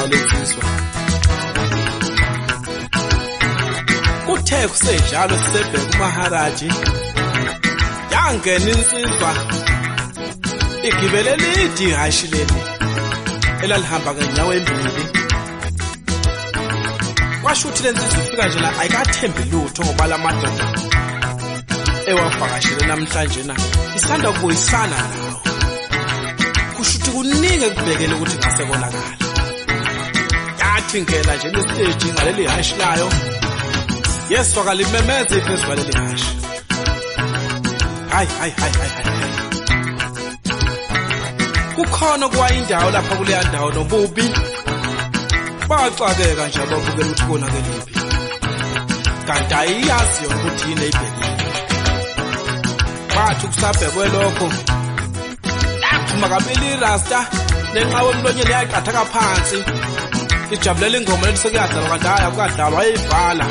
lensizwa. Kuthe kusenjalo sisebheka uMaharaji yangena insizwa igibele lidi ihashi leli elalihamba ngenyawo embili. Kwasho ukuthi lensizwa ifika nje la ayikathembi lutho ngoba lamadoda ewavakashele namhlanje na isanda kubuyisana nawo. Kusho ukuthi kuningi ekubhekele ukuthi ngase konakala. Yathi ngela nje nestage ngaleli hashi layo. Yeswa kalimemeze iphezulu leli hashi. Hayi. Kukhona kwayindawo lapha kuleya ndawo nobubi. Baxakeka nje ababukela ukuthi konakeliphi. Kanti ayiyazi ukuthi yini ayibhekile. Bathi kusabhekwe lokho. Yaphuma kabili rasta nenqawe emlonyeni yaqatha kaphansi. Ijabulela ingoma lelisekuyadlalwa kanti hayi akukadlalwa ayivala.